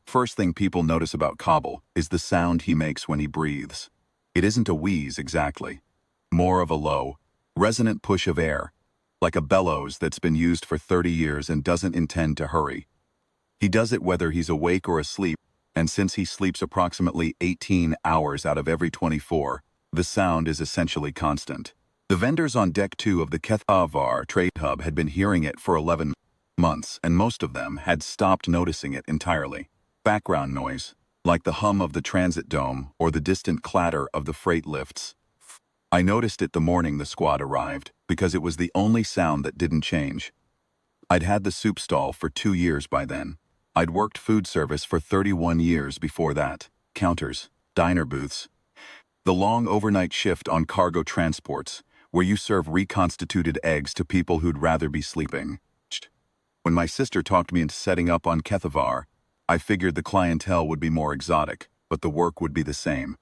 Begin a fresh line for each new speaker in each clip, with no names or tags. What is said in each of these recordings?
First thing people notice about Cobble is the sound he makes when he breathes. It isn't a wheeze exactly. More of a low, resonant push of air, like a bellows that's been used for 30 years and doesn't intend to hurry. He does it whether he's awake or asleep, and since he sleeps approximately 18 hours out of every 24, the sound is essentially constant. The vendors on Deck 2 of the Kethavar Trade Hub had been hearing it for 11 months, and most of them had stopped noticing it entirely. Background noise, like the hum of the transit dome or the distant clatter of the freight lifts. I noticed it the morning the squad arrived, because it was the only sound that didn't change. I'd had the soup stall for 2 years by then. I'd worked food service for 31 years before that. Counters, diner booths. The long overnight shift on cargo transports, where you serve reconstituted eggs to people who'd rather be sleeping. When my sister talked me into setting up on Kethavar, I figured the clientele would be more exotic, but the work would be the same.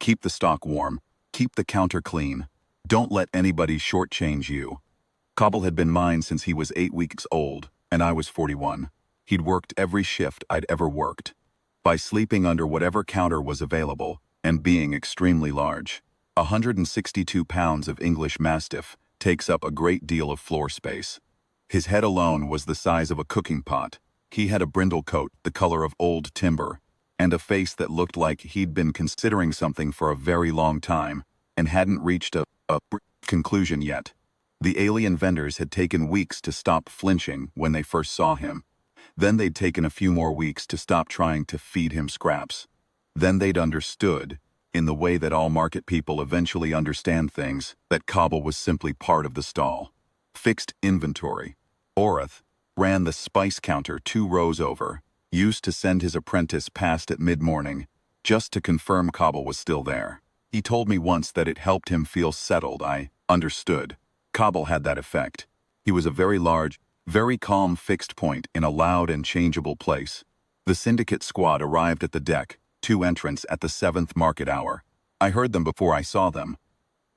Keep the stock warm, keep the counter clean. Don't let anybody shortchange you. Cobble had been mine since he was 8 weeks old, and I was 41. He'd worked every shift I'd ever worked. By sleeping under whatever counter was available, and being extremely large. 162 pounds of English Mastiff takes up a great deal of floor space. His head alone was the size of a cooking pot. He had a brindle coat the color of old timber, and a face that looked like he'd been considering something for a very long time, and hadn't reached a conclusion yet. The alien vendors had taken weeks to stop flinching when they first saw him. Then they'd taken a few more weeks to stop trying to feed him scraps. Then they'd understood, in the way that all market people eventually understand things, that Cobble was simply part of the stall. Fixed inventory. Orath ran the spice counter 2 rows over, used to send his apprentice past at mid-morning, just to confirm Cobble was still there. He told me once that it helped him feel settled. I understood. Cobble had that effect. He was a very large, very calm fixed point in a loud and changeable place. The syndicate squad arrived at the deck, 2 entrants at the 7th market hour. I heard them before I saw them.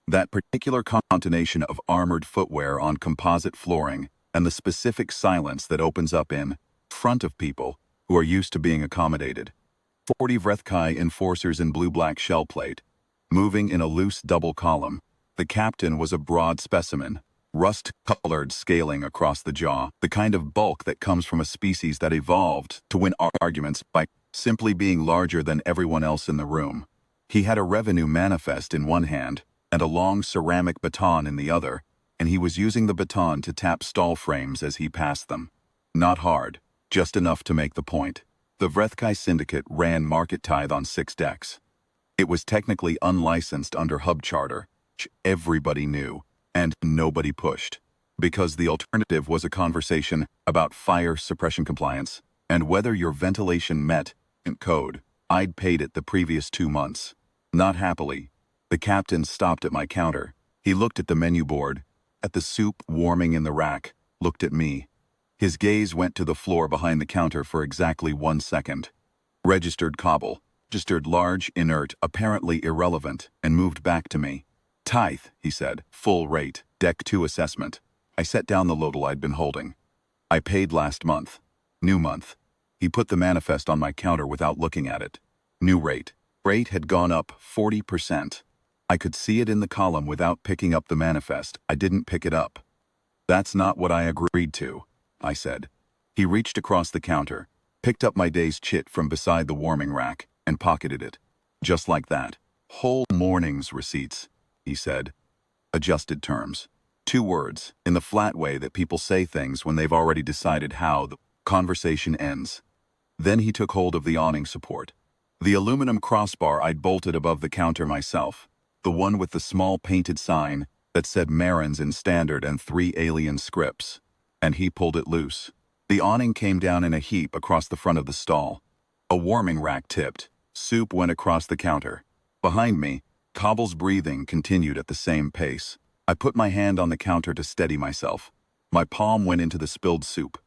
That particular combination of armored footwear on composite flooring and the specific silence that opens up in front of people who are used to being accommodated. 40 Vrethkai enforcers in blue-black shell plate, moving in a loose double column. The captain was a broad specimen, rust-colored scaling across the jaw, the kind of bulk that comes from a species that evolved to win arguments by simply being larger than everyone else in the room. He had a revenue manifest in one hand and a long ceramic baton in the other, and he was using the baton to tap stall frames as he passed them. Not hard, just enough to make the point. The Vrethkai Syndicate ran market tithe on 6 decks. It was technically unlicensed under hub charter, which everybody knew, and nobody pushed, because the alternative was a conversation about fire suppression compliance and whether your ventilation met in code. I'd paid it the previous 2 months. Not happily. The captain stopped at my counter. He looked at the menu board, at the soup warming in the rack, looked at me. His gaze went to the floor behind the counter for exactly 1 second. Registered Cobble, registered large, inert, apparently irrelevant, and moved back to me. Tithe, he said, full rate, Deck 2 assessment. I set down the lodel I'd been holding. I paid last month. New month. He put the manifest on my counter without looking at it. New rate. Rate had gone up 40%. I could see it in the column without picking up the manifest. I didn't pick it up. That's not what I agreed to, I said. He reached across the counter, picked up my day's chit from beside the warming rack, and pocketed it. Just like that. Whole morning's receipts, he said. Adjusted terms. 2 words, in the flat way that people say things when they've already decided how the conversation ends. Then he took hold of the awning support. The aluminum crossbar I'd bolted above the counter myself. The one with the small painted sign that said Marins in standard and 3 alien scripts. And he pulled it loose. The awning came down in a heap across the front of the stall. A warming rack tipped. Soup went across the counter. Behind me, Cobble's breathing continued at the same pace. I put my hand on the counter to steady myself. My palm went into the spilled soup.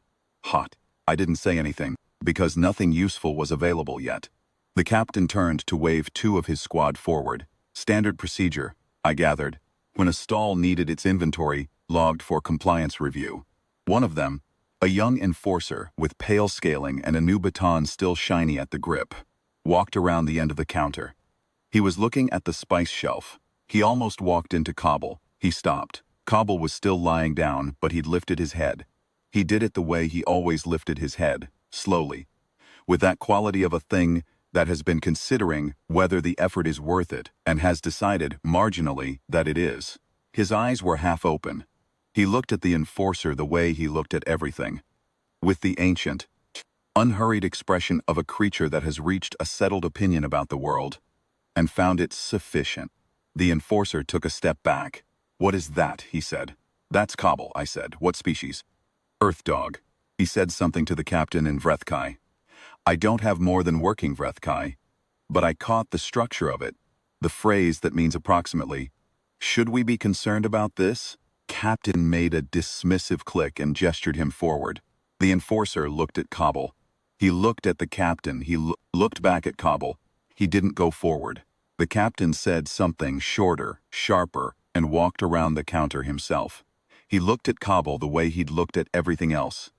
Hot. I didn't say anything, because nothing useful was available yet. The captain turned to wave 2 of his squad forward. Standard procedure, I gathered, when a stall needed its inventory logged for compliance review. One of them, A young enforcer with pale scaling and a new baton still shiny at the grip walked around the end of the counter. He was looking at the spice shelf. He almost walked into Cobble. He stopped. Cobble was still lying down, but he'd lifted his head. He did it the way he always lifted his head, slowly, with that quality of a thing that has been considering whether the effort is worth it and has decided, marginally, that it is. His eyes were half open. He looked at the enforcer the way he looked at everything, with the ancient, unhurried expression of a creature that has reached a settled opinion about the world and found it sufficient. The enforcer took a step back. "What is that?" he said. "That's Cobble," I said. "What species?" "Earth dog." He said something to the captain in Vrethkai. I don't have more than working Vrethkai, but I caught the structure of it, the phrase that means approximately, "Should we be concerned about this?" Captain made a dismissive click and gestured him forward. The enforcer looked at Cobble. He looked at the captain. He looked back at Cobble. He didn't go forward. The captain said something shorter, sharper, and walked around the counter himself. He looked at Cobble the way he'd looked at everything else.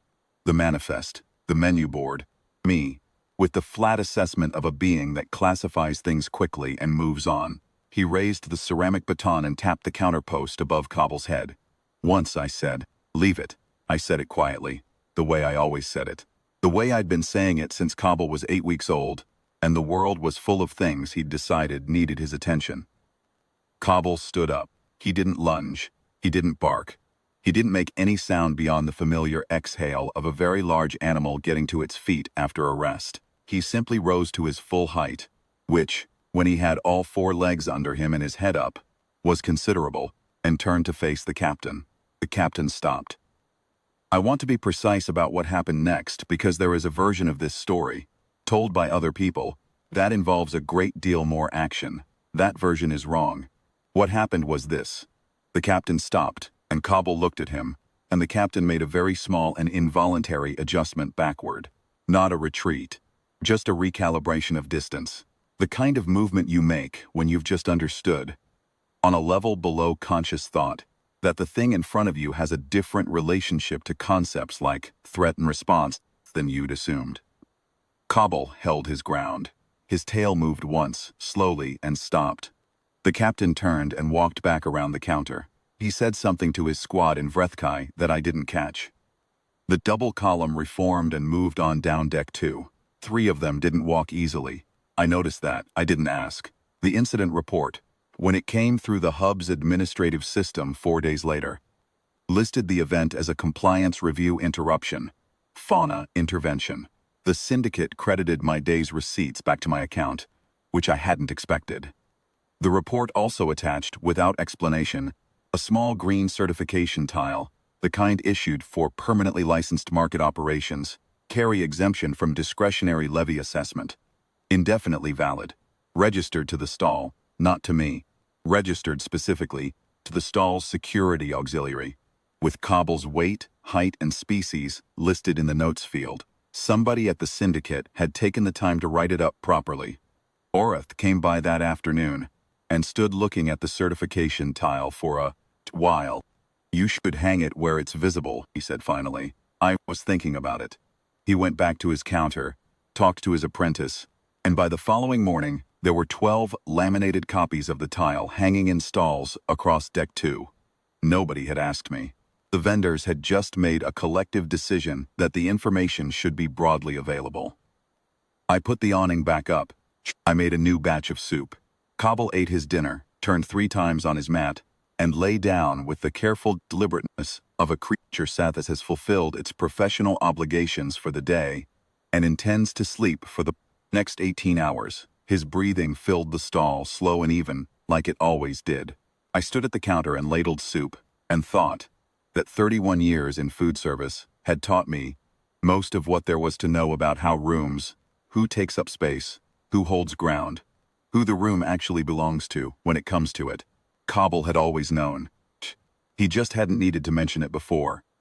The manifest, the menu board, me, with the flat assessment of a being that classifies things quickly and moves on. He raised the ceramic baton and tapped the counterpost above Cobble's head. Once I said, "Leave it." I said it quietly, the way I always said it. The way I'd been saying it since Cobble was 8 weeks old, and the world was full of things he'd decided needed his attention. Cobble stood up. He didn't lunge. He didn't bark. He didn't make any sound beyond the familiar exhale of a very large animal getting to its feet after a rest. He simply rose to his full height, which, when he had all 4 legs under him and his head up, was considerable, and turned to face the captain. The captain stopped. I want to be precise about what happened next because there is a version of this story, told by other people, that involves a great deal more action. That version is wrong. What happened was this. The captain stopped, and Cobble looked at him, and the captain made a very small and involuntary adjustment backward. Not a retreat, just a recalibration of distance. The kind of movement you make when you've just understood, on a level below conscious thought, that the thing in front of you has a different relationship to concepts like threat and response than you'd assumed. Cobble held his ground. His tail moved once, slowly, and stopped. The captain turned and walked back around the counter. He said something to his squad in Vrethkai that I didn't catch. The double column reformed and moved on down deck 2. 3 of them didn't walk easily. I noticed that. I didn't ask. The incident report, when it came through the hub's administrative system 4 days later, listed the event as a compliance review interruption, fauna intervention. The syndicate credited my day's receipts back to my account, which I hadn't expected. The report also attached, without explanation, a small green certification tile, the kind issued for permanently licensed market operations, carry exemption from discretionary levy assessment. Indefinitely valid. Registered to the stall, not to me. Registered specifically to the stall's security auxiliary, with Cobble's weight, height, and species listed in the notes field. Somebody at the syndicate had taken the time to write it up properly. Orath came by that afternoon and stood looking at the certification tile for a while. "You should hang it where it's visible," he said finally. I was thinking about it. He went back to his counter, talked to his apprentice, and by the following morning, there were 12 laminated copies of the tile hanging in stalls across deck 2. Nobody had asked me. The vendors had just made a collective decision that the information should be broadly available. I put the awning back up. I made a new batch of soup. Cobble ate his dinner, turned 3 times on his mat, and lay down with the careful deliberateness of a creature that has fulfilled its professional obligations for the day and intends to sleep for the next 18 hours. His breathing filled the stall, slow and even, like it always did. I stood at the counter and ladled soup, and thought that 31 years in food service had taught me most of what there was to know about how rooms, who takes up space, who holds ground, who the room actually belongs to when it comes to it. Cobble had always known. He just hadn't needed to mention it before.